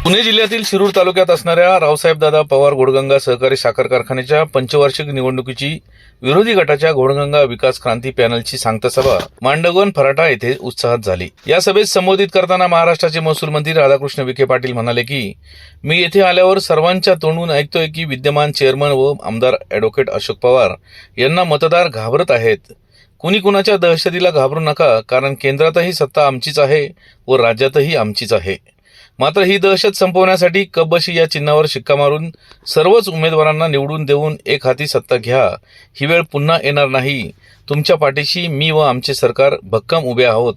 पुणे जिल्ह्यातील शिरूर तालुक्यात असणाऱ्या रावसाहेबदादा पवार घोडगंगा सहकारी साखर कारखान्याच्या पंचवार्षिक निवडणुकीची विरोधी गटाच्या घोडगंगा विकास क्रांती पॅनलची सांगता सभा मांडगण फराटा येथे उत्साहात झाली। या सभेत संबोधित करताना महाराष्ट्राचे महसूल मंत्री राधाकृष्ण विखे पाटील म्हणाले की मी येथे आल्यावर सर्वांच्या तोंडून ऐकतोय की विद्यमान चेअरमन व आमदार ॲडव्होकेट अशोक पवार यांना मतदार घाबरत आहेत। कुणी कुणाच्या दहशतीला घाबरू नका, कारण केंद्रातही सत्ता आमचीच आहे व राज्यातही आमचीच आहे। मात्र ही दहशत संपवण्यासाठी कब्बशी या चिन्हावर शिक्का मारून सर्वच उमेदवारांना निवडून देऊन एक हाती सत्ता घ्या। ही वेळ पुन्हा येणार नाही। तुमच्या पाठीशी मी व आमचे सरकार भक्कम उभे आहोत।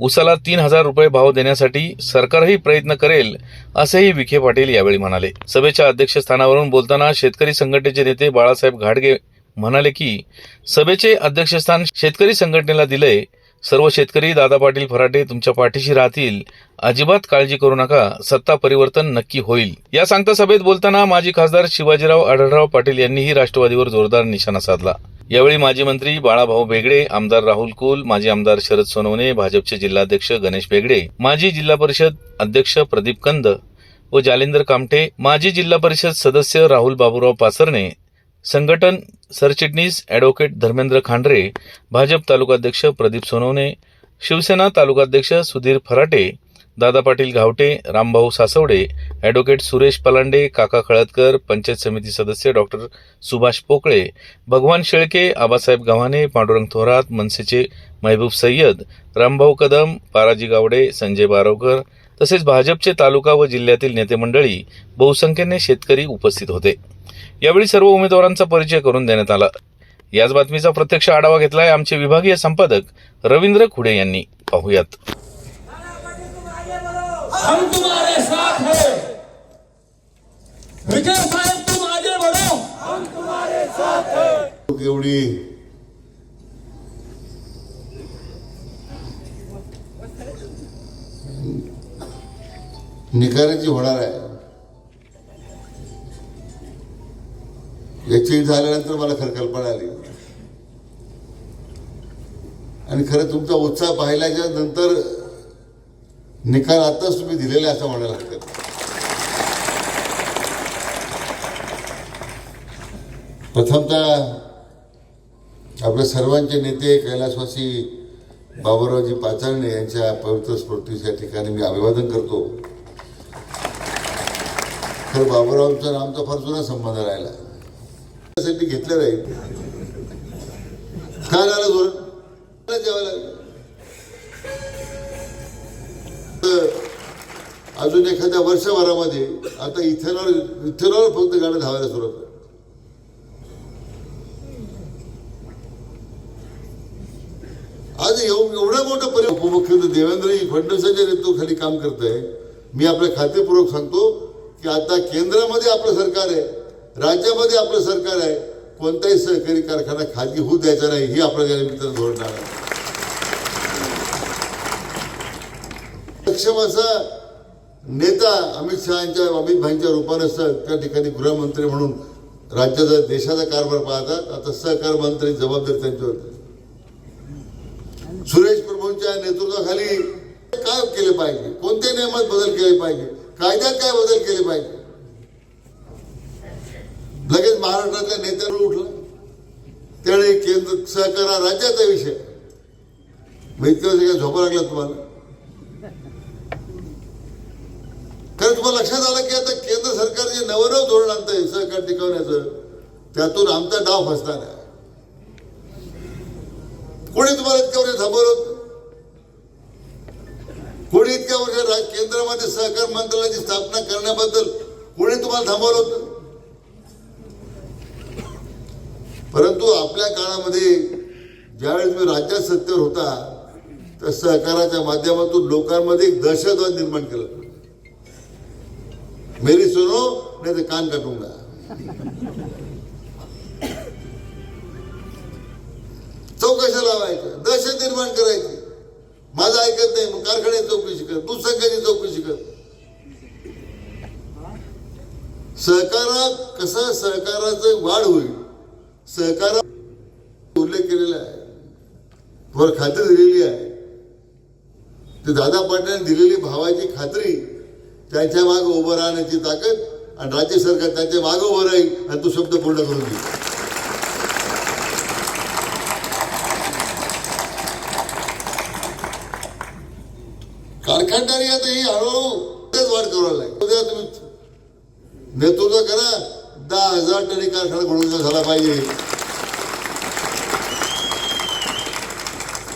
उसाला 3000 रुपये भाव देण्यासाठी सरकारही प्रयत्न करेल, असेही विखे पाटील यावेळी म्हणाले। सभेच्या अध्यक्षस्थानावरून बोलताना शेतकरी संघटनेचे नेते बाळासाहेब घाडगे म्हणाले की सभेचे अध्यक्षस्थान शेतकरी संघटनेला दिले। सर्व शेतकरी दादा पाटील फराटे तुमच्या पाठीशी राहतील। अजिबात काळजी करू नका, सत्ता परिवर्तन नक्की होईल। या सांगता सभेत बोलताना माजी खासदार शिवाजीराव आढळराव पाटील यांनीही राष्ट्रवादीवर जोरदार निशाणा साधला। यावेळी माजी मंत्री बाळाभाऊ बेगडे, आमदार राहुल कुल, माजी आमदार शरद सोनवणे, भाजपचे जिल्हाध्यक्ष गणेश बेगडे, माजी जिल्हा परिषद अध्यक्ष प्रदीप कंद व जालिंदर कामठे, माजी जिल्हा परिषद सदस्य राहुल बाबूराव पासरणे, संघटन सरचिटणीस ॲडव्होकेट धर्मेंद्र खांडरे, भाजप तालुकाध्यक्ष प्रदीप सोनवणे, शिवसेना तालुकाध्यक्ष सुधीर फराटे, दादा पाटील घावटे, रामभाऊ सासवडे, ॲडव्होकेट सुरेश पलांडे, काका खळदकर, पंचायत समिती सदस्य डॉक्टर सुभाष पोकळे, भगवान शेळके, आबासाहेब गव्हाणे, पांडुरंग थोरात, मनसेचे महबूब सय्यद, रामभाऊ कदम, पाराजी गावडे, संजय बारवकर तसेच भाजपचे तालुका व जिल्ह्यातील नेते मंडळी बहुसंख्येने शेतकरी उपस्थित होते। यावेळी सर्व उमेदवारांचा परिचय करून देण्यात आला। याच बातमीचा प्रत्यक्ष आढावा घेतलाय आमचे विभागीय संपादक रवींद्र खुडे यांनी। पाहूयात। हम तुम्हारे साथ हैं, विखे साहेब तुम आगे बढ़ो, हम तुम्हारे साथ हैं। एवढी निकाराची होणार आहे याची झाल्यानंतर मला खरं कल्पना आली आणि खरं तुमचा उत्साह पाहिल्याच्या नंतर निकाल आताच तुम्ही दिलेले असं म्हणायला हरकत नाही। प्रथमतः आपल्या सर्वांचे नेते कैलासवासी बाबुरावजी पाचारणे यांच्या पवित्र स्मृतीच्या ठिकाणी मी अभिवादन करतो। खरं बाबुरावांचा आमचा फार जुना संबंध राहिला, त्यासाठी घेतलं राहील काय झालं धोरण जेवायला अजून एखाद्या वर्षभरामध्ये आता इथेनॉल फक्त गाड्या धावायला सुरुवात आहे। आज एवढं मोठं उपमुख्यमंत्री देवेंद्रजी फडणवीसांच्या नेतृत्वाखाली काम करत आहे। मी आपल्या खातेपूर्वक सांगतो की आता केंद्रामध्ये आपलं सरकार आहे, राज्यामध्ये आपलं सरकार आहे, कोणताही सहकारी कारखाना खाजगी होऊ द्यायचा नाही, ही आपल्या या निमित्तानं धोरण आहे। सक्षम असा नेता अमित भाईंच्या रूपाने त्या ठिकाणी गृहमंत्री म्हणून राज्याचा देशाचा कारभार पाहतात। आता सहकार मंत्री जबाबदारी त्यांच्यावर होती। सुरेश प्रभूंच्या नेतृत्वाखाली काय केले पाहिजे, कोणत्या नियमात बदल केले पाहिजे, कायद्यात काय बदल केले पाहिजे, लगेच महाराष्ट्रातल्या नेत्यांवर उठलं। त्यावेळी केंद्र सहकार हा राज्याचा विषय, इतक्या झोपा लागला तुम्हाला? कारण तुम्हाला लक्षात आलं की आता केंद्र सरकार जे नवनव धोरण आणतंय सहकार टिकवण्याचं, त्यातून आमचा डाव फसणार आहे। कोणी तुम्हाला इतक्या वर्ष थांबवलं होतं? कोणी इतक्या वर्ष केंद्रामध्ये सहकार मंत्रालयाची स्थापना करण्याबद्दल कोणी तुम्हाला थांबवलं होतं? परंतु आपल्या काळामध्ये ज्यावेळेस मी राज्यात सत्तेवर होता, तर सहकाराच्या माध्यमातून लोकांमध्ये एक दहशतवाद निर्माण केलं। मेरी सुनो नहीं तो कान काटूंगा। चौकशा लावायच्या, दहशत निर्माण करायची, माझं ऐकत नाही मग कारखान्याची चौकशी कर, दूध संघाची चौकशी कर। सहकारात कसं सहकाराचं वाढ होईल, सहकारात उल्लेख केलेला आहे, वर खात्री दिलेली आहे। ते दादा पाटलांनी दिलेली भावाची खात्री त्यांच्या मागे उभं राहण्याची ताकद आणि राज्य सरकार त्यांच्या मागे उभं राहील आणि तो शब्द पूर्ण करून देईल. कारखानदारी आता ही हळूहळू वाढ करायला लागेल. उद्या तुम्ही नेतृत्व करा, 10,000 टनी कारखाना घोडगंगा झाला पाहिजे.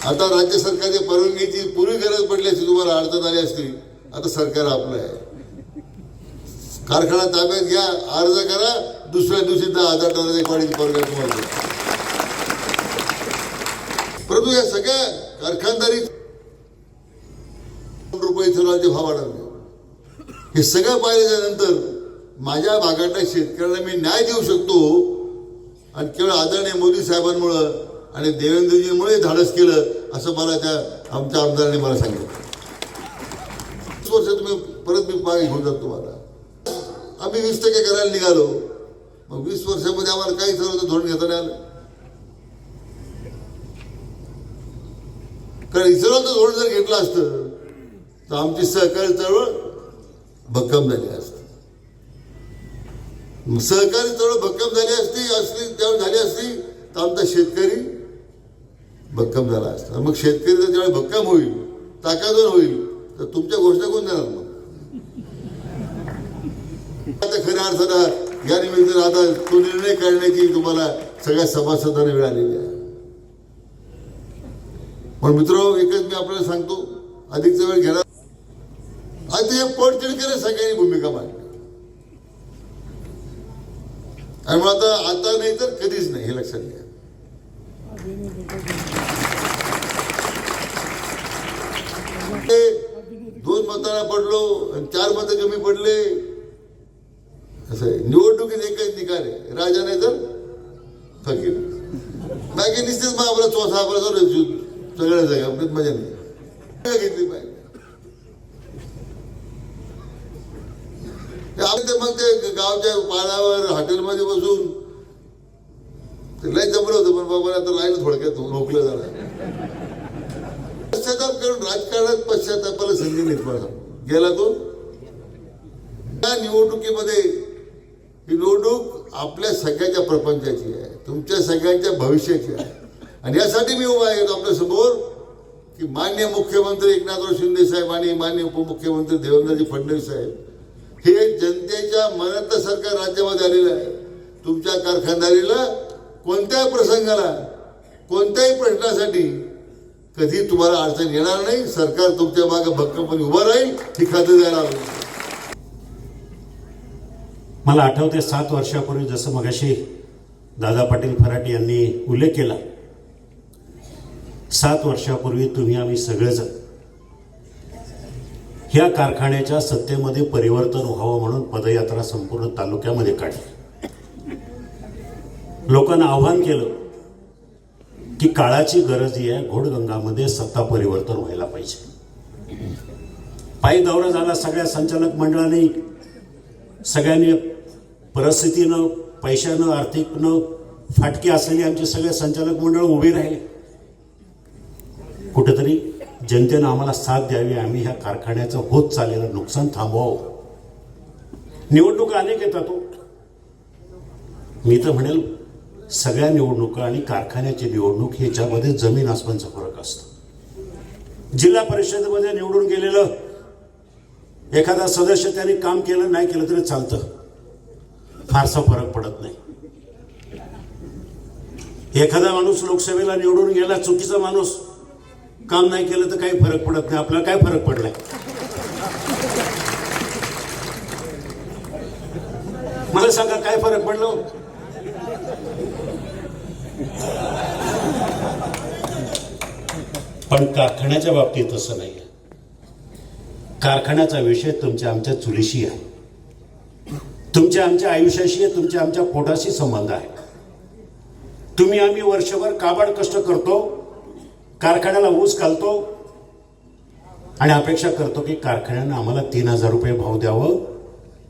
आता राज्य सरकारच्या परवानगीची पूर्वी गरज पडली असती, तुम्हाला अडचण आली असती. आता सरकार आपलं आहे. कारखाना ताब्यात घ्या, अर्ज करा, दुसऱ्या दिवशी 10,000 टनाची वाढीची परवानगी तुम्हाला देतो. परंतु या सगळ्या कारखानदारी रुपये इथेनॉलचे भाव वाढवले, हे सगळं पाहिल्यानंतर माझ्या भागातल्या शेतकऱ्यांना मी न्याय देऊ शकतो आणि केवळ आदरणीय मोदी साहेबांमुळं आणि देवेंद्रजींमुळे धाडस केलं असं मला त्या आमच्या आमदारांनी मला सांगितलं. 20 वर्ष तुम्ही परत मी मागे घेऊन जातो तुम्हाला. आम्ही 20% करायला निघालो, मग 20 वर्षामध्ये आम्हाला काही सर्व धोरण घेता नाही आलं. कारण इस्रोचं धोरण जर घेतलं असतं तर आमची सहकारी चळवळ भक्कम झाली असती. सहकारी चळवळ भक्कम झाली असली त्यावेळी झाली असती तर आमचा शेतकरी भक्कम झाला असता. मग शेतकरी जर ज्यावेळी भक्कम होईल, ताकदवर होईल, तर तुमच्या घोषणा कोण देणार? मग आता खऱ्या अर्थानं या निमित्तानं आता तो निर्णय करण्याची तुम्हाला सगळ्या सभासदांना वेळ आलेली आहे. पण मित्र, एकच मी आपल्याला सांगतो, अधिकचा वेळ घेणार. आता हे पोटतिडकीने सगळ्यांनी भूमिका मांडली आणि मग आता नाही तर कधीच नाही, हे लक्षात घ्या. दोन मतांना पडलो आणि 4 मतं कमी पडले, असं आहे. निवडणुकीत एकच निकाल आहे, राजा नाही तर फकीर. बाकी निश्चित मग आपला चौथा आपला सगळ्या जागा आपल्यात मजा नाही घेतली पाहिजे. मग ते गावच्या पाण्यावर हॉटेलमध्ये बसून ते लय जमलं होतं, पण बाबा आता राहिलं थोडक्यात रोखलं झालं. पश्चाताप करून राजकारणात पश्चातापाला संधी निर्माण गेला तो. या निवडणुकीमध्ये ही निवडणूक आपल्या सगळ्यांच्या प्रपंचाची आहे, तुमच्या सगळ्यांच्या भविष्याची आहे. आणि यासाठी मी उभा आहे आपल्या समोर की माननीय मुख्यमंत्री एकनाथराव शिंदे साहेब आणि माननीय उपमुख्यमंत्री देवेंद्रजी फडणवीस साहेब हे जनतेच्या मनातलं सरकार राज्यामध्ये आलेलं आहे. तुमच्या कारखानदारीला कोणत्याही प्रसंगाला, कोणत्याही प्रश्नासाठी कधी तुम्हाला अडचण येणार नाही. सरकार तुमच्या मागे भक्कमपणे उभं राहील ही खात्री द्यायला हवी. मला आठवते 7 वर्षापूर्वी, जसं मगाशी दादा पाटील फराटे यांनी उल्लेख केला, 7 वर्षापूर्वी तुम्ही आम्ही सगळेजण ह्या कारखान्याच्या सत्तेमध्ये परिवर्तन व्हावं म्हणून पदयात्रा संपूर्ण तालुक्यामध्ये काढली. लोकांना आव्हान केलं की काळाची गरज ही आहे, घोडगंगामध्ये सत्ता परिवर्तन व्हायला पाहिजे. पायी दौरा झाला सगळ्या संचालक मंडळांनी, सगळ्यांनी परिस्थितीनं, पैशानं, आर्थिकनं फाटकी असलेली आमचे सगळे संचालक मंडळ उभी राहिले. कुठेतरी जनतेनं आम्हाला साथ द्यावी, आम्ही ह्या कारखान्याचं होत चाललेलं नुकसान थांबवावं. निवडणुका अनेक येतात. मी तर म्हणेल सगळ्या निवडणुका आणि कारखान्याची निवडणूक ह्याच्यामध्ये जमीन आसमानचा फरक असतो. जिल्हा परिषदेमध्ये निवडून गेलेलं एखादा सदस्य त्यांनी काम केलं नाही केलं तरी चालतं, फारसा फरक पडत नाही. एखादा माणूस लोकसभेला निवडून गेला, चुकीचा माणूस, काम नाही केलं तर काही फरक पडत नाही. आपल्याला काय फरक पडलाय? मला सांगा, काय फरक पडलो? पण कारखान्याच्या बाबतीत तसं नाही. कारखान्याचा विषय तुमच्या आमच्या चुलीशी आहे, तुमच्या आमच्या आयुष्याशी आहे, तुमच्या आमच्या पोटाशी संबंध आहे. तुम्ही आम्ही वर्षभर काबाड कष्ट करतो, कारखान्याला ऊस घालतो आणि अपेक्षा करतो की कारखान्यानं आम्हाला 3,000 रुपये भाव द्यावं,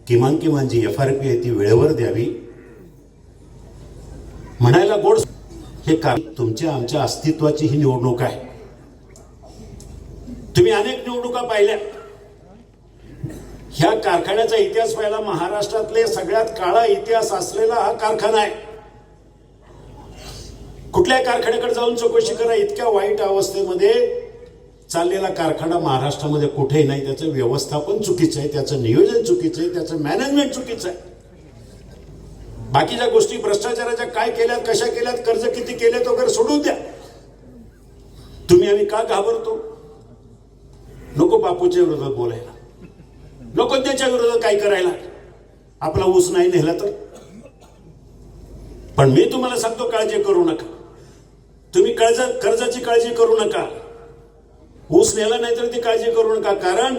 किमान जी FRP आहे ती वेळेवर द्यावी. म्हणायला गोड, हे तुमच्या आमच्या अस्तित्वाची ही निवडणूक आहे. तुम्ही अनेक निवडणुका पाहिल्या, ह्या कारखान्याचा इतिहास पाहिला, महाराष्ट्रातले सगळ्यात काळा इतिहास असलेला हा कारखाना आहे. कुठल्या कारखान्याकडे जाऊन चौकशी करा, इतक्या वाईट अवस्थेमध्ये चाललेला कारखाना महाराष्ट्रामध्ये कुठेही नाही. त्याचं व्यवस्थापन चुकीचं आहे, त्याचं नियोजन चुकीचं आहे, त्याचं मॅनेजमेंट चुकीचं आहे. बाकीच्या गोष्टी भ्रष्टाचाराच्या काय केल्यात, कशा केल्यात, कर्ज किती केलेत वगैरे सोडून द्या. तुम्ही आम्ही का घाबरतो? नको बापूच्या विरोधात बोलायला, नको त्याच्या विरोधात काय करायला. आपला ऊस नाही नेला तर. पण मी तुम्हाला सांगतो, काळजी करू नका. तुम्ही कर्जाची काळजी करू नका. ऊस नेला नाही तर ती काळजी करू नका. कारण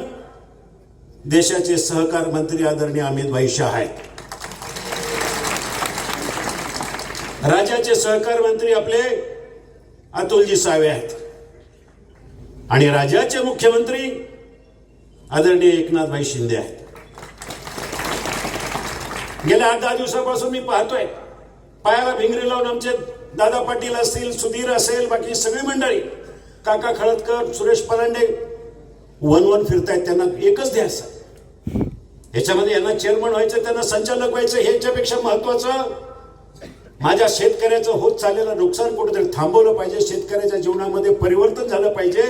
देशाचे सहकार मंत्री आदरणीय अमितभाई शाह आहेत. राज्याचे सहकार मंत्री आपले अतुलजी सावे आहेत. आणि राज्याचे मुख्यमंत्री आदरणीय एकनाथभाई शिंदे आहेत. गेल्या 8-10 दिवसापासून मी पाहतोय, पायाला भिंगरी लावून आमचे दादा पाटील असतील, सुधीर असेल, बाकी सगळी मंडळी, काका खळदकर, सुरेश परांडे वन फिरतायत. त्यांना एकच ध्यास, याच्यामध्ये यांना चेअरमन व्हायचं, त्यांना संचालक व्हायचं. ह्याच्यापेक्षा महत्वाचं माझ्या शेतकऱ्याचं होत चाललेलं नुकसान कुठेतरी थांबवलं पाहिजे. शेतकऱ्याच्या जीवनामध्ये परिवर्तन झालं पाहिजे,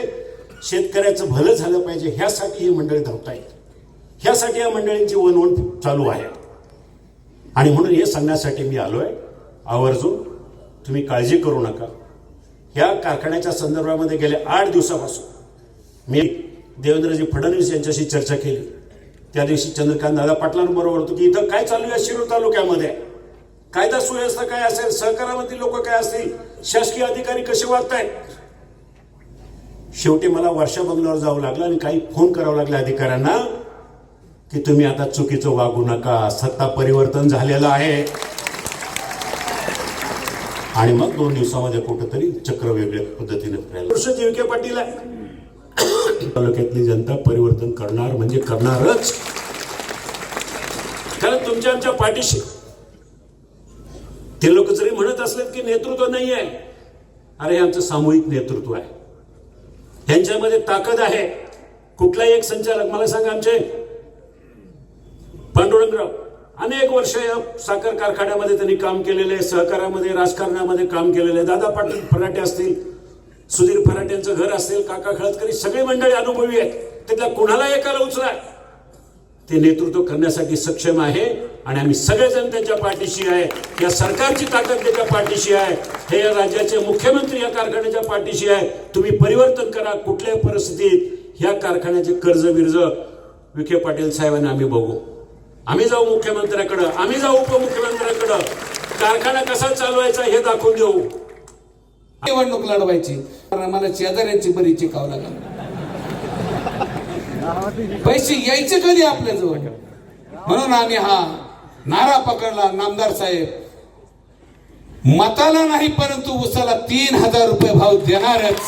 शेतकऱ्याचं भलं झालं पाहिजे. ह्यासाठी ही मंडळी धावतायत. ह्यासाठी या मंडळींची वन चालू आहे. आणि म्हणून हे सांगण्यासाठी मी आलोय, आवर्जून तुम्ही काळजी करू नका. ह्या कारखान्याच्या संदर्भामध्ये गेल्या 8 दिवसापासून मी देवेंद्रजी फडणवीस यांच्याशी चर्चा केली. त्या दिवशी चंद्रकांत दादा पाटलांबरोबर होतो की इथं काय चालू आहे शिरूर तालुक्यामध्ये, कायदा सुव्यवस्था काय असेल, सहकारामधील लोक काय असतील, शासकीय अधिकारी कसे वागतायत. शेवटी मला वर्षा बंगल्यावर जावं लागलं आणि काही फोन करावं लागले अधिकाऱ्यांना की तुम्ही आता चुकीचं वागू नका, सत्ता परिवर्तन झालेलं आहे. आणि मग 2 दिवसामध्ये कुठेतरी चक्र वेगळ्या पद्धतीने फिरायला. विखे पाटील आहे, तालुक्यातली जनता परिवर्तन करणार म्हणजे करणारच. कारण तुमच्या आमच्या पाठीशी ते लोक जरी म्हणत असलेत की नेतृत्व नाही आहे, अरे हे आमचं सामूहिक नेतृत्व आहे. यांच्यामध्ये ताकद आहे. कुठलाही एक संचालक मला सांगा, आमचे पांडुरंगराव अनेक वर्ष या साखर कारखान्यामध्ये त्यांनी काम केलेले, सहकारामध्ये, राजकारणामध्ये काम केलेले. दादा पाटील फराटे असतील, सुधीर फराटेंचं घर असेल, काका खळदकर, सगळी मंडळी अनुभवी आहेत. त्यातल्या कुणाला एकाला उचला, ते नेतृत्व करण्यासाठी सक्षम आहे. आणि आम्ही सगळेजण त्यांच्या पाठीशी आहे. या सरकारची ताकद त्याच्या पाठीशी आहे. हे या राज्याचे मुख्यमंत्री या कारखान्याच्या पाठीशी आहे. तुम्ही परिवर्तन करा. कुठल्याही परिस्थितीत ह्या कारखान्याचे कर्ज बिर्ज विखे पाटील साहेबांना आम्ही बघू. आम्ही जाऊ मुख्यमंत्र्याकडं, आम्ही जाऊ उपमुख्यमंत्र्याकडं. कारखाना कसा चालवायचा हे दाखवून देऊ. निवडणूक लढवायची, आम्हाला शेजाऱ्यांची बरी चिकावं लागेल. पैसे यायचे कधी आपल्या जवळ. म्हणून आम्ही हा नारा पकडला, नामदार साहेब मताला नाही परंतु उसाला 3000 रुपये भाव देणारच.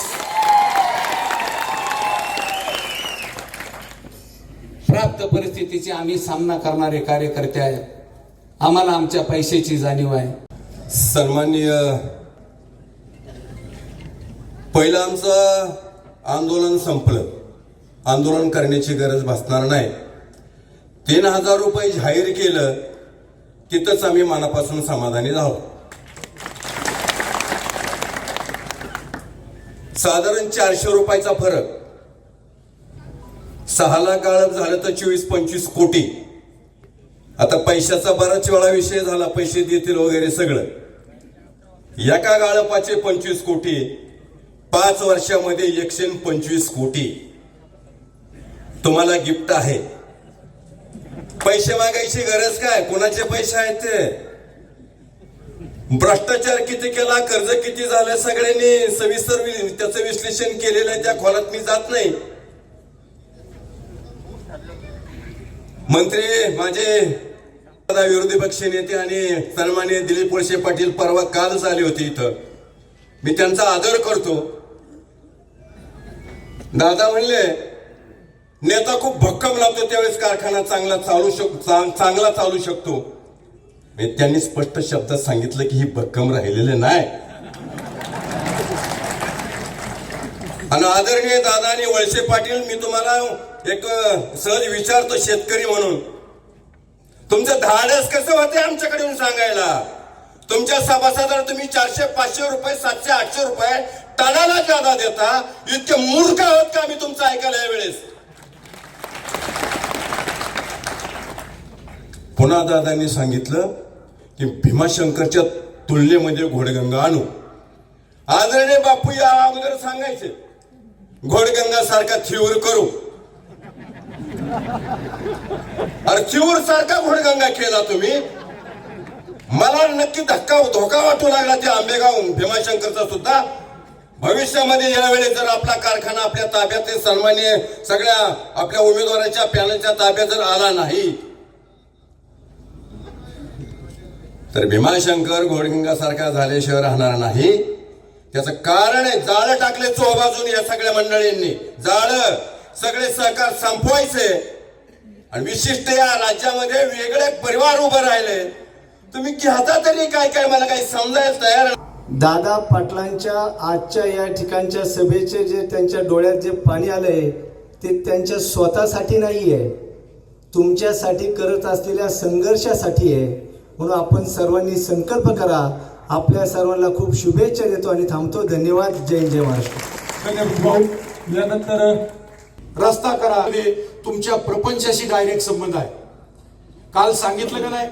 प्राप्त परिस्थितीची आम्ही सामना करणारे कार्यकर्ते आहेत. आम्हाला आमच्या पैशाची जाणीव आहे. सन्माननीय, पहिलं आमचं आंदोलन संपलं. आंदोलन करण्याची गरज भासणार नाही. 3000 रुपये जाहीर केलं, तिथंच आम्ही मनापासून समाधानी झालो. साधारण 400 रुपयाचा फरक. 6 लाख गाळप झालं तर 24-25 कोटी. आता पैशाचा बराच वेळा विषय झाला, पैसे देतील वगैरे सगळं. एका गाळपाचे 25 कोटी, 5 वर्षामध्ये 125 कोटी तुम्हाला गिफ्ट आहे. पैसे मागायची गरज काय? कोणाचे पैसे आहेत ते? भ्रष्टाचार किती केला, कर्ज किती झालं, सगळ्यांनी सविस्तर त्याचं विश्लेषण केलेलं आहे. त्या खोलात मी जात नाही. मंत्री माझे विरोधी पक्ष नेते आणि सन्माननीय दिलीप वळसे पाटील परवा कालच आले होते इथं. मी त्यांचा आदर करतो. दादा म्हणले नेता खूप भक्कम लागतो त्यावेळेस कारखाना चांगला चालू शकतो. त्यांनी स्पष्ट शब्दात सांगितलं की ही भक्कम राहिलेले नाही. आणि आदरणीय दादा आणि वळसे पाटील, मी तुम्हाला एक सहज विचारतो शेतकरी म्हणून, तुमचं धाडस कसं होते आमच्याकडे येऊन सांगायला? तुमच्या सभासदाला तुम्ही 400-500 रुपये 700-800 रुपये टनाला जादा देता. इतके मूर्ख आहोत का आम्ही तुमचं ऐकायला यावेळेस? पुन्हा दादांनी सांगितलं की भीमाशंकरच्या तुलनेमध्ये घोडगंगा आणू. आदरणीय बापू या अगोदर सांगायचे घोडगंगा सारखा थिऊर करू. अरे थिऊर सारखा घोडगंगा केला तुम्ही. मला नक्की धोका वाटू लागला त्या आंबेगाव भीमाशंकरचा सुद्धा. भविष्यामध्ये यावेळी जर आपला कारखाना आपल्या ताब्यात सन्मान्य सगळ्या आपल्या उमेदवाराच्या पॅनलच्या ताब्यात जर आला नाही तर भीमाशंकर घोडगंगा सारखा झाल्याशिवाय राहणार नाही. त्याचं कारण आहे जाळं टाकले चोबाजून या सगळ्या मंडळींनी. जाळं सगळे सहकार संपवायचे आणि विशिष्ट या राज्यामध्ये वेगळे परिवार उभे राहिले. तुम्ही घेता तरी काय काय मला काही समजायला तयार. दादा पाटलांच्या आजच्या या ठिकाणच्या सभेचे जे त्यांच्या डोळ्यात जे पाणी आलंय ते त्यांच्या स्वतःसाठी नाही आहे, तुमच्यासाठी करत असलेल्या संघर्षासाठी आहे. म्हणून आपण सर्वांनी संकल्प करा. आपल्या सर्वांना खूप शुभेच्छा देतो आणि थांबतो. धन्यवाद. जय जय महाराष्ट्र. यानंतर रस्ता करा. तुमच्या प्रपंचाशी डायरेक्ट संबंध आहे. काल सांगितलं का नाही,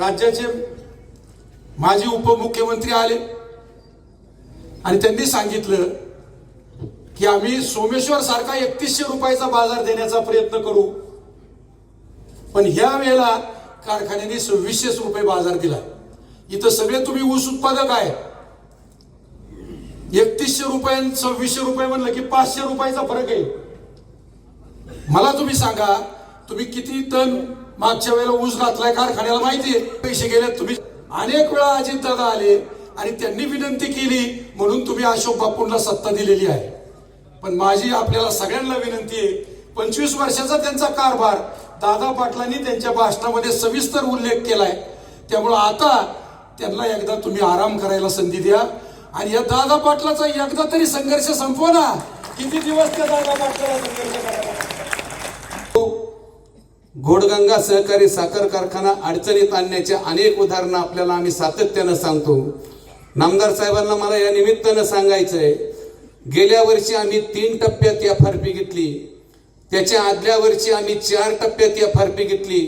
राज्याचे माजी उपमुख्यमंत्री आले आणि त्यांनी सांगितलं की आम्ही सोमेश्वर सारखा 3100 रुपयाचा बाजार देण्याचा प्रयत्न करू. पण ह्या वेळेला कारखान्याने 2600 रुपये बाजार दिला. इथं सगळे तुम्ही ऊस उत्पादक आहे. 3100 रुपये 2600 रुपये म्हणलं की 500 रुपयाचा फरक आहे. मला तुम्ही सांगा, तुम्ही किती टन मागच्या वेळेला ऊस घातलाय कारखान्याला माहितीये? पैसे गेले. तुम्ही अनेक वेळा अजितदादा आले आणि त्यांनी विनंती केली म्हणून तुम्ही अशोक बापूंना सत्ता दिलेली आहे. पण माझी आपल्याला सगळ्यांना विनंती आहे, 25 वर्षाचा त्यांचा कारभार दादा पाटलांनी त्यांच्या भाषणामध्ये सविस्तर उल्लेख केलाय. त्यामुळे आता त्यांना एकदा तुम्ही आराम करायला संधी द्या आणि या दादा पाटलाचा एकदा तरी संघर्ष संपवा ना. किती दिवस त्या दादा पाटलाला संघर्ष करायला? घोडगंगा सहकारी साखर कारखाना अडचणीत आणण्याच्या अनेक उदाहरणं आपल्याला आम्ही सातत्यानं सांगतो. नामदार साहेबांना मला या निमित्तानं सांगायचंय, गेल्या वर्षी आम्ही 3 टप्प्यात FRP घेतली. त्याच्या आदल्या वर्षी आम्ही 4 टप्प्यात FRP घेतली.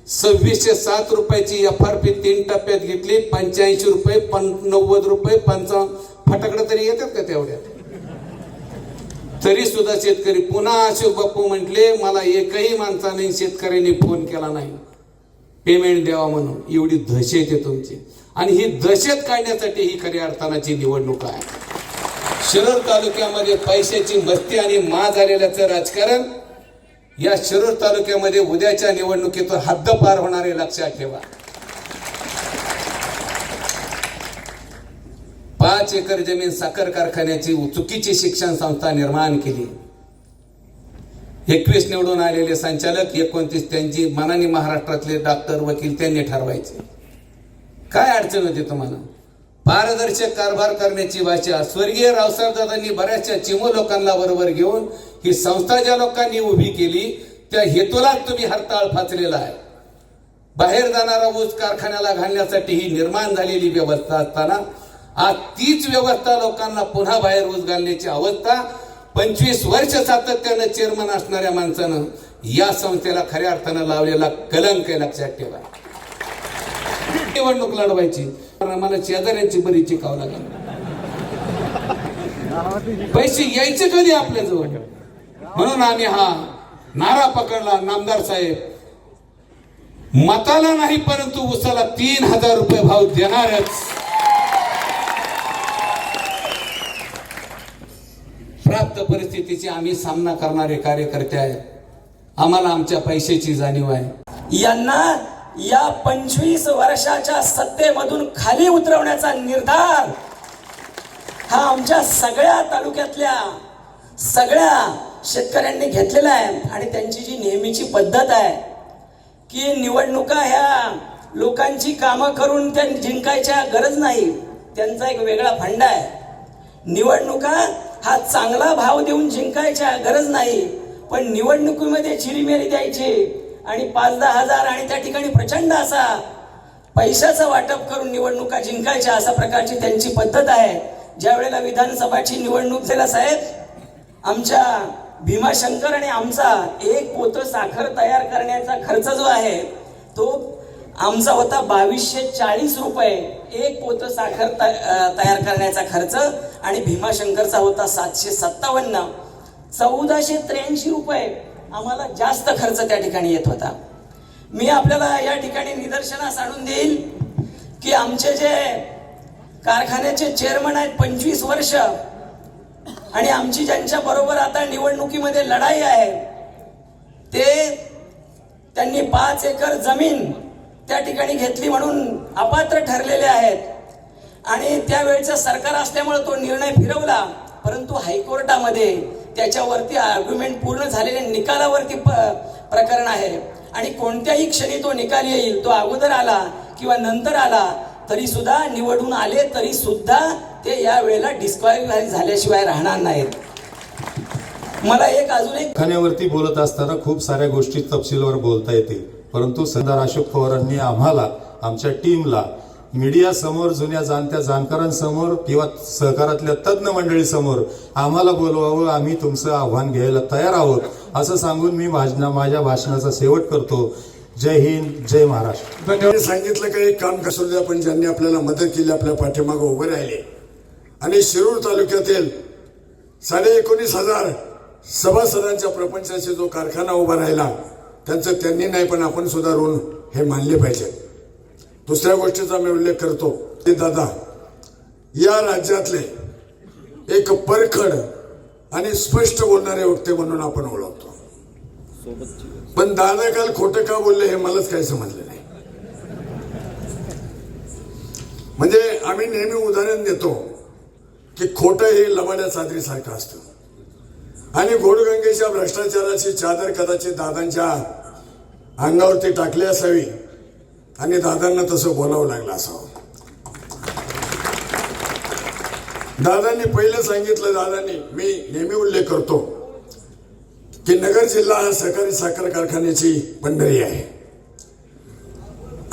2607 रुपयाची FRP 3 टप्प्यात घेतली. 85 रुपये 90 रुपये 55 फटाकडे तरी येतात का तेवढ्या? तरी सुद्धा शेतकरी पुन्हा अशोक बापू म्हटले मला एकही माणसाने शेतकऱ्यांनी फोन केला नाही पेमेंट द्यावा म्हणून. एवढी दहशत आहे तुमची आणि ही दहशत काढण्यासाठी ही खऱ्या अर्थानाची निवडणूक आहे. शिरूर तालुक्यामध्ये पैशाची मस्ती आणि मा झालेल्याचं राजकारण या शिरूर तालुक्यामध्ये उद्याच्या निवडणुकीत हद्द पार होणारे लक्षात ठेवा. 5 एकर जमीन साखर कारखान्याची चुकीची शिक्षण संस्था निर्माण केली. 21 निवडून आलेले संचालक, 29 त्यांची मनाने महाराष्ट्रातले डॉक्टर वकील त्यांनी ठरवायचे. काय अडचण होती तुम्हाला? पारदर्शक कारभार करण्याची भाषा स्वर्गीय रावसाहेबदादांनी बऱ्याचशा चिमू लोकांना बरोबर घेऊन ही संस्था ज्या लोकांनी उभी केली त्या हेतूलाच तुम्ही हरताळ फाचलेला आहे. बाहेर जाणारा ऊस कारखान्याला घालण्यासाठी ही निर्माण झालेली व्यवस्था असताना आज तीच व्यवस्था लोकांना पुन्हा बाहेर ऊस घालण्याची अवस्था 25 वर्ष सातत्यानं चेअरमन असणाऱ्या माणसानं या संस्थेला खऱ्या अर्थानं लावलेला कलंक आहे, लक्षात ठेवा. निवडणूक लढवायची मला शेजाऱ्यांची बरी चिकावं लागेल. पैसे यायचे कधी आपल्या जवळ? म्हणून आम्ही हा नारा पकडला, नामदार साहेब मताला नाही परंतु उसाला 3000 रुपये भाव देणारच. प्राप्त परिस्थितीची आम्ही सामना करणारे कार्यकर्ते आहेत. आम्हाला आमच्या पैशाची जाणीव आहे. यांना या 25 वर्षाच्या सत्तेमधून खाली उतरवण्याचा निर्धार हा आमच्या सगळ्या तालुक्यातल्या सगळ्या शेतकऱ्यांनी घेतलेला आहे. आणि त्यांची जी नेहमीची पद्धत आहे की निवडणुका ह्या लोकांची कामं करून त्या जिंकायच्या गरज नाही. त्यांचा एक वेगळा फंडा आहे. निवडणुका हा चांगला भाव देऊन जिंकायच्या गरज नाही, पण निवडणुकीमध्ये चिरीमेरी द्यायची आणि 5-10 हजार आणि त्या ठिकाणी प्रचंड असा पैशाचं वाटप करून निवडणुका जिंकायच्या, अशा प्रकारची त्यांची पद्धत आहे. ज्या वेळेला विधानसभाची निवडणूक झाला साहेब, आमच्या भीमाशंकर आणि आमचा 1 पोतं साखर तयार करण्याचा खर्च जो आहे तो आमचा होता 2240 रुपये 1 पोतं साखर तयार करण्याचा खर्च, आणि भीमाशंकरचा होता 757. 1483 रुपये आम्हाला जास्त खर्च त्या ठिकाणी येत होता. मी आपल्याला या ठिकाणी निदर्शनास आणून देईल की आमचे जे कारखान्याचे चेअरमन आहेत 25 वर्ष, आणि आमची ज्यांच्या बरोबर आता निवडणुकीमध्ये लढाई आहे त्यांनी 5 एकर जमीन त्या ठिकाणी घेतली म्हणून अपात्र ठरलेले आहेत. आणि त्यावेळचं सरकार असल्यामुळे तो निर्णय फिरवला, परंतु हायकोर्टामध्ये त्याच्यावरती आर्ग्युमेंट पूर्ण झालेल्या निकालावरती प्रकरण आहे. आणि कोणत्याही क्षणी तो निकाल येईल, तो अगोदर आला किंवा नंतर आला तरी सुद्धा, निवडून आले तरी सुद्धा ते या वेळेला डिस्क्वालिफाय झाल्याशिवाय राहणार नाहीत. मला अजून एक कारखान्यावरती बोलत असताना खूप साऱ्या गोष्टी तपशीलवार बोलता येतील, परंतु सरदार अशोक पवारांनी आम्हाला, आमच्या टीमला मीडिया समोर, जुन्या जाणत्या जाणकारांसमोर किंवा सहकारातल्या तज्ज्ञ मंडळीसमोर आम्हाला बोलवावं, आम्ही तुमचं आव्हान घ्यायला तयार आहोत असं सांगून मी माझ्या भाषणाचा शेवट करतो. जय हिंद, जय महाराष्ट्र. सांगितलं काही काम कसं द्या, पण ज्यांनी आपल्याला मदत केली, आपल्या पाठीमागं उभे राहिले, आणि शिरूर तालुक्यातील 19,500 सभासदांच्या प्रपंचाचा जो कारखाना उभा राहिला, त्यांनी नाही पण आपण सुद्धा ऋण हे मानले पाहिजे. दुसऱ्या गोष्टीचा मी उल्लेख करतो की दादा या राज्यातले एक परखड आणि स्पष्ट बोलणारे वक्ते म्हणून आपण ओळखतो, पण दादा काल खोटं का बोलले हे मलाच काही समजलं नाही. म्हणजे आम्ही नेहमी उदाहरण देतो की खोटं हे लबाड्या चादरीसारखं असतं, आणि घोडगंगेच्या भ्रष्टाचाराची चादर कदाचित दादांच्या अंगावरती टाकली असावी आणि दादांना तसं बोलावं लागलं असावं. दादांनी पहिलं सांगितलं, मी नेहमी उल्लेख करतो की नगर जिल्हा हा सहकारी साखर कारखान्याची पंढरी आहे,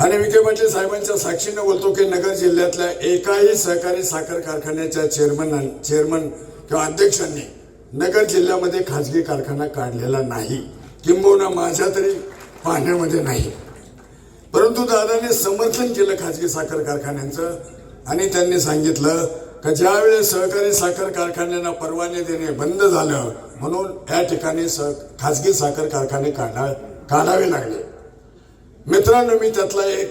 आणि विखे पाटील साहेबांच्या साक्षीनं बोलतो की नगर जिल्ह्यातल्या एकाही सहकारी साखर कारखान्याच्या चेअरमन किंवा अध्यक्षांनी नगर जिल्ह्यामध्ये खाजगी कारखाना काढलेला नाही, किंबहुना माझ्या तरी पाहण्यामध्ये नाही. परंतु दादांनी समर्थन केलं खाजगी साखर कारखान्यांचं, आणि त्यांनी सांगितलं की ज्यावेळेस सहकारी साखर कारखान्यांना परवाने देणे बंद झालं म्हणून या ठिकाणी खाजगी साखर कारखाने काढावे लागले. मित्रांनो, मी त्यातला एक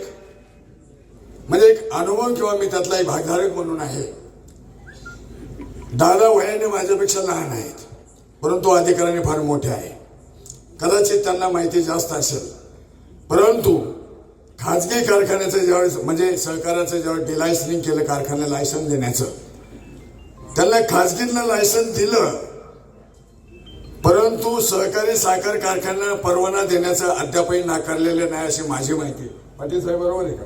अनुभव किंवा मी त्यातला एक भागधारक म्हणून आहे. दादा वयाने माझ्यापेक्षा लहान आहेत, परंतु अधिकाराने फार मोठे आहे. कदाचित त्यांना माहिती जास्त असेल, परंतु खाजगी कारखान्याचं ज्यावेळेस म्हणजे सहकाराचं ज्यावेळेस डिलायसनिंग केलं, कारखान्याला लायसन देण्याचं, त्यांना खाजगीतलं लायसन दिलं, परंतु सहकारी साखर कारखान्याला परवाना देण्याचं अद्यापही नाकारलेलं नाही अशी माझी माहिती. पाटील साहेब बरोबर आहे का?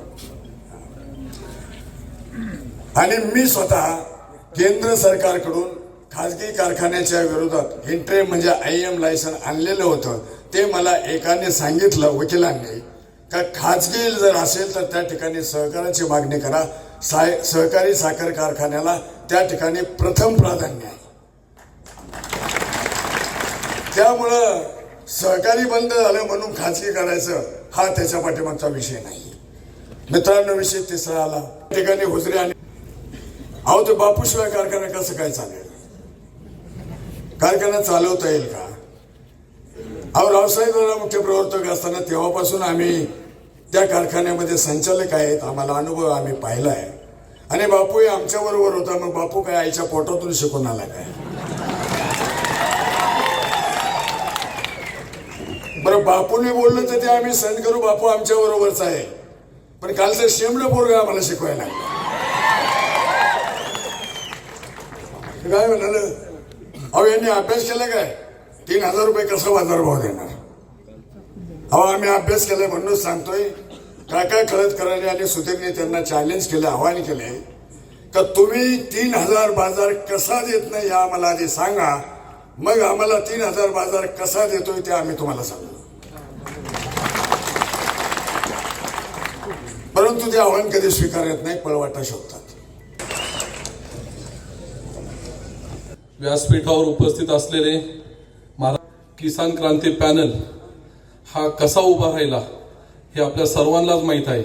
आणि मी स्वतः केंद्र सरकारकडून खाजगी कारखान्याच्या विरोधात इंट्रेम म्हणजे IM लायसन आणलेलं होतं. ते मला एकाने सांगितलं, वकिलांनी, का खाजगी जर असेल तर त्या ठिकाणी सहकाराची मागणी करा, सहकारी साखर कारखान्याला त्या ठिकाणी प्रथम प्राधान्य आहे. त्यामुळं सहकारी बंद झालं म्हणून खाजगी करायचं हा त्याच्या पाठीमागचा विषय नाही. मित्रांनो, विषय तिसरा आला ठिकाणी हुजरे आणि अहो, ते बापूशिवाय कारखाना कसं काय चालेल? कारखाना चालवता येईल का? अहो, रावसाहेब दादा मुख्य प्रवर्तक असताना तेव्हापासून आम्ही त्या कारखान्यामध्ये संचालक आहेत, आम्हाला अनुभव आम्ही पाहिला आहे. आणि बापू आमच्या बरोबर होता. मग बापू काय आईच्या पोटातून शिकून आला काय? बरं, बापूने बोललं तर ते आम्ही सहन करू, बापू आमच्या बरोबरच आहे. पण कालचं शेमडं पोरगं आम्हाला शिकवायला लागलं. काय म्हणाल, अहो यांनी अभ्यास केला काय? 3,000 रुपये कसा बाजारभाव देणार? अहो, आम्ही अभ्यास केलाय म्हणूनच सांगतोय. काय खळदकरांनी आणि सुधीरने त्यांना चॅलेंज केलं, आव्हान केले तर तुम्ही 3000 बाजार कसा देत नाही या आम्हाला आधी सांगा, मग आम्हाला 3000 बाजार कसा देतोय ते आम्ही तुम्हाला सांगू. परंतु ते आव्हान कधी स्वीकारत नाही, पळवाटा शोधतात. व्यासपीठावर उपस्थित असलेले किसान क्रांती पॅनल हा कसा उभा राहिला हे आपल्या सर्वांनाच माहीत आहे.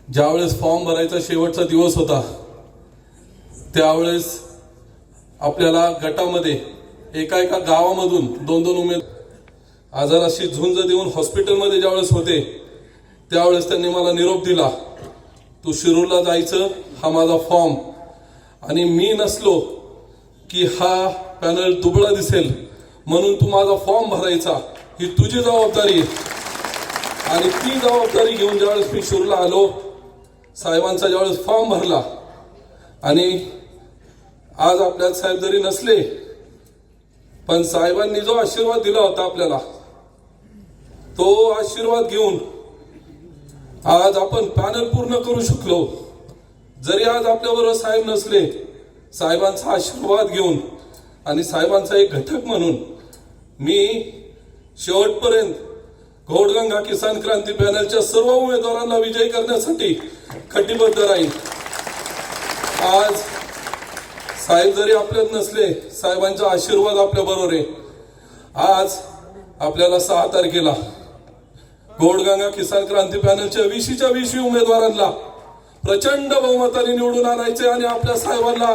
ज्यावेळेस फॉर्म भरायचा शेवटचा दिवस होता त्यावेळेस आपल्याला गटामध्ये एका गावामधून 2-2 उमेदवार आजाराशी झुंज देऊन हॉस्पिटलमध्ये ज्यावेळेस होते त्यावेळेस त्यांनी मला निरोप दिला, तू शिरूरला जायचं, हा माझा फॉर्म, आणि मी नसलो की हा पॅनल दुबळा दिसेल म्हणून तू माझा फॉर्म भरायचा, ही तुझी जबाबदारी. आणि ती जबाबदारी घेऊन ज्यावेळेस मी शिरूरला आलो, साहेबांचा ज्यावेळेस फॉर्म भरला, आणि आज आपल्यात साहेब जरी नसले पण साहेबांनी जो आशीर्वाद दिला होता आपल्याला, तो आशीर्वाद घेऊन आज आपण पॅनल पूर्ण करू शकलो. जरी आज आपल्याबरोबर साहेब नसले, साहेबांचा आशीर्वाद घेऊन आणि साहेबांचा एक घटक म्हणून मी शेवटपर्यंत घोडगंगा किसान क्रांती पॅनलच्या सर्व उमेदवारांना विजयी करण्यासाठी कटिबद्ध राहील. आज साहेब जरी आपल्यात नसले, साहेबांचा आशीर्वाद आपल्या बरोबर आहे. आज आपल्याला 6 तारखेला घोडगंगा किसान क्रांती पॅनलच्या 20च्या 20 उमेदवारांना प्रचंड बहुमताने निवडून आणायचे आणि आपल्या साहेबांना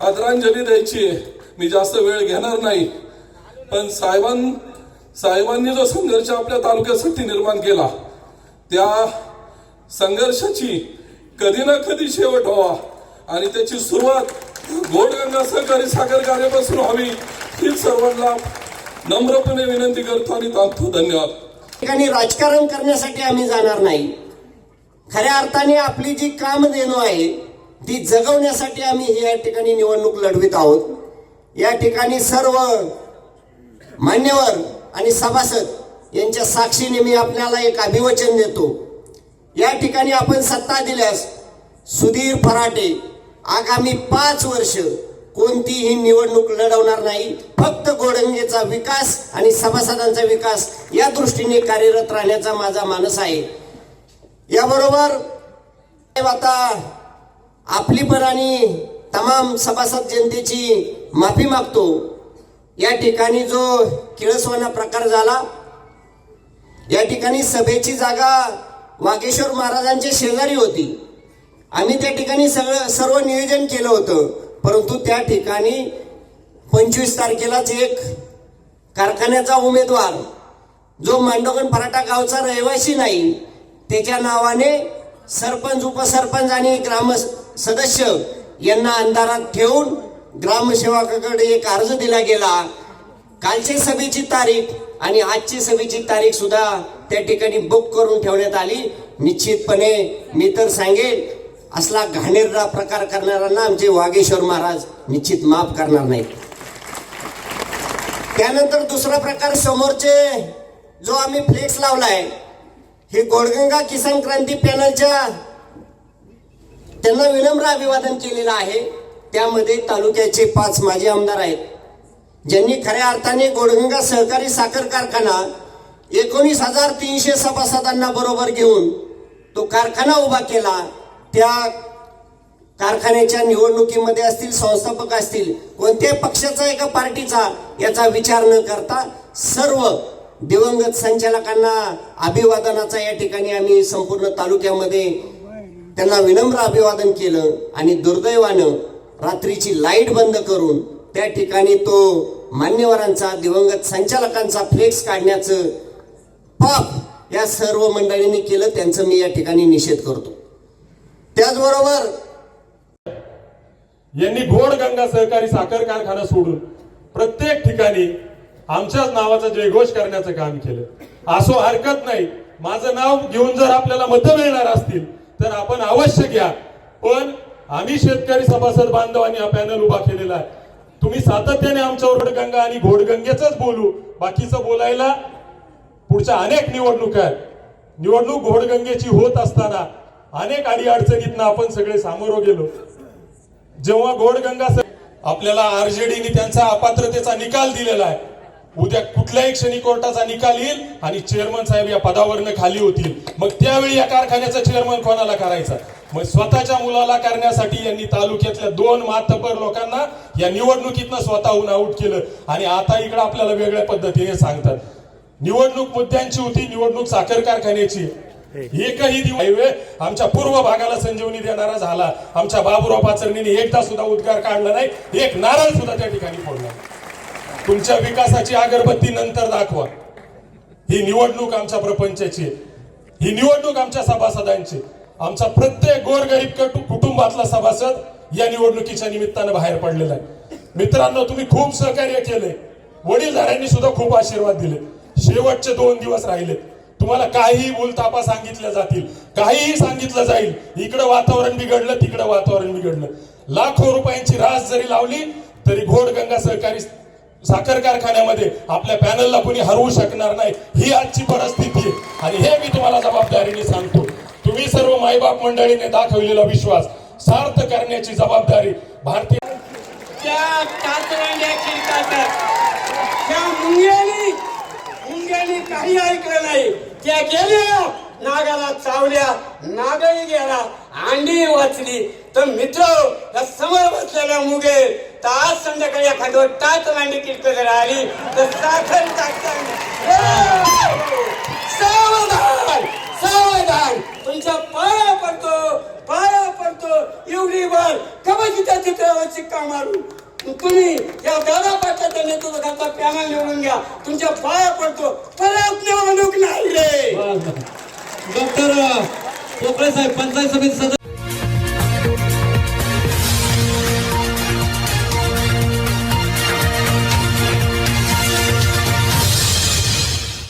आदरांजली द्यायची आहे. मी जास्त वेळ घेणार नाही, पण साहेबांनी जो संघर्ष आपल्या तालुक्यासाठी निर्माण केला, त्या संघर्षाची कधी ना कधी शेवट व्हावा आणि त्याची सुरुवात घोडगंगा सहकारी साखर कारखान्यापासून व्हावी, ही सर्वांना नम्रपणे विनंती करतो आणि थांबतो. धन्यवाद. ठिकाणी राजकारण करण्यासाठी आम्ही जाणार नाही. खऱ्या अर्थाने आपली जी कामधेनू आहे ती जगवण्यासाठी आम्ही या ठिकाणी निवडणूक लढवित आहोत. या ठिकाणी सर्व मान्यवर आणि सभासद यांच्या साक्षीने मी आपल्याला एक अभिवचन देतो. या ठिकाणी आपण सत्ता दिल्यास सुधीर फराटे आगामी 5 वर्ष कोणतीही निवडणूक लढवणार नाही. फक्त घोडगंगेचा विकास आणि सभासदांचा विकास या दृष्टीने कार्यरत राहण्याचा माझा मानस आहे. याबरोबर आता आपली पण आणि तमाम सभासद जनतेची माफी मागतो. या ठिकाणी जो किळसवाना प्रकार झाला, या ठिकाणी सभेची जागा वागेश्वर महाराजांच्या शेजारी होती. आम्ही त्या ठिकाणी सर्व नियोजन केलं होतं, परंतु त्या ठिकाणी 25 तारखेलाच एक कारखान्याचा उमेदवार जो मांडोगण फराटा गावचा रहिवासी नाही, त्याच्या नावाने सरपंच, उपसरपंच आणि ग्राम सदस्य यांना अंधारात ठेवून ग्रामसेवकाकडे एक अर्ज दिला गेला. कालची सभेची तारीख आणि आजची सभेची तारीख सुद्धा त्या ठिकाणी बुक करून ठेवण्यात आली. निश्चितपणे मी तर सांगेन, असला घाणेरडा प्रकार करणाऱ्यांना आमचे वागेश्वर महाराज निश्चित माफ करणार नाहीत. त्यानंतर दुसरा प्रकार समोरचे जो आम्ही फ्लेक्स लावलाय, हे घोडगंगा किसान क्रांती पॅनलच्या त्यांना विनम्र अभिवादन केलेलं आहे. त्यामध्ये तालुक्याचे 5 माजी आमदार आहेत, ज्यांनी खऱ्या अर्थाने घोडगंगा सहकारी साखर कारखाना 19,300 सभासदांना बरोबर घेऊन तो कारखाना उभा केला. त्या कारखान्याच्या निवडणुकीमध्ये असतील, संस्थापक असतील, कोणत्याही पक्षाचा एका पार्टीचा याचा विचार न करता सर्व दिवंगत संचालकांना अभिवादनाचा या ठिकाणी आम्ही संपूर्ण तालुक्यामध्ये त्यांना विनम्र अभिवादन केलं. आणि दुर्दैवानं रात्रीची लाईट बंद करून त्या ठिकाणी तो मान्यवरांचा, दिवंगत संचालकांचा फ्लेक्स काढण्याचं पाप या सर्व मंडळींनी केलं. त्यांचं मी या ठिकाणी निषेध करतो. त्याचबरोबर यांनी घोडगंगा सहकारी साखर कारखाना सोडून प्रत्येक ठिकाणी आमच्याच नावाचा जयघोष करण्याचं काम केलं. असो हरकत नाही, माझं नाव घेऊन जर आपल्याला मतं मिळणार असतील तर आपण अवश्य घ्या. पण आम्ही शेतकरी सभासद बांधवांनी हा पॅनल उभा केलेला आहे. तुम्ही सातत्याने आमच्यावर घोडगंगा आणि घोडगंगेचंच बोलू, बाकीचं बोलायला पुढच्या अनेक निवडणुका आहेत. निवडणूक घोडगंगेची होत असताना अनेक अडीअडचणीतनं आपण सगळे सामोरं गेलो. जेव्हा घोडगंगा आपल्याला आरजेडीने त्यांचा अपात्रतेचा निकाल दिलेला आहे, उद्या कुठल्याही क्षणी कोर्टाचा निकाल येईल आणि चेअरमन साहेब या पदावरनं खाली होतील, मग त्यावेळी या कारखान्याचा चेअरमन कोणाला करायचा? मग स्वतःच्या मुलाला करण्यासाठी यांनी तालुक्यातल्या 2 मातबर लोकांना या निवडणुकीतनं स्वतःहून आऊट केलं आणि आता इकडे आपल्याला वेगळ्या पद्धतीने सांगतात. निवडणूक मुद्द्यांची होती, निवडणूक साखर कारखान्याची. एकही दिवस आमच्या पूर्व भागाला संजीवनी देणारा झाला. आमच्या बाबूराव पाचरणीने एकदा सुद्धा उद्गार काढला नाही, एक नारळ सुद्धा त्या ठिकाणी फोडला. तुमच्या विकासाची अगरबत्ती नंतर दाखवा. ही निवडणूक आमच्या प्रपंचाची, ही निवडणूक आमच्या सभासदांची. आमचा प्रत्येक गोरगरीब कुटुंबातला सभासद या निवडणुकीच्या निमित्तानं बाहेर पडलेला आहे. मित्रांनो, तुम्ही खूप सहकार्य केले, वडीलधाऱ्यांनी सुद्धा खूप आशीर्वाद दिले. शेवटचे 2 दिवस राहिले. तुम्हाला काहीही बोलतापा सांगितल्या जातील, काहीही सांगितलं जाईल, इकडं वातावरण बिघडलं, तिकडं वातावरण बिघडलं. लाखो रुपयांची रास जरी लावली तरी घोडगंगा सहकारी साखर कारखान्यामध्ये आपल्या पॅनलला कोणी हरवू शकणार नाही. ही आजची परिस्थिती आहे आणि हे मी तुम्हाला जबाबदारीने सांगतो. तुम्ही सर्व मायबाप मंडळीने दाखवलेला विश्वास सार्थ करण्याची जबाबदारी भारतीय त्या कातरांड्या खिरकाच्या त्या मुंग्यानी काही ऐकलं नाही. त्या गेल्या नागाला चावल्या, नागही गेला, अंडी वाचली. तर मित्र, या समोर बसलेल्या मुगे तर आज संध्याकाळी एखादं टाच मांडी किटक जर आली तर साखर सावधान सावधान. तुमच्या पाया पडतो एवढी वर कमाची त्या चित्रावर चिक्का मारून तुम्ही या दादा पाटलाच्या नेतृत्वाचा पॅनल निवडून घ्या. तुमच्या पाया पडतो, परत निवडणूक नाही रे. डॉक्टर पोकळे साहेब पंचायत समिती सदस्य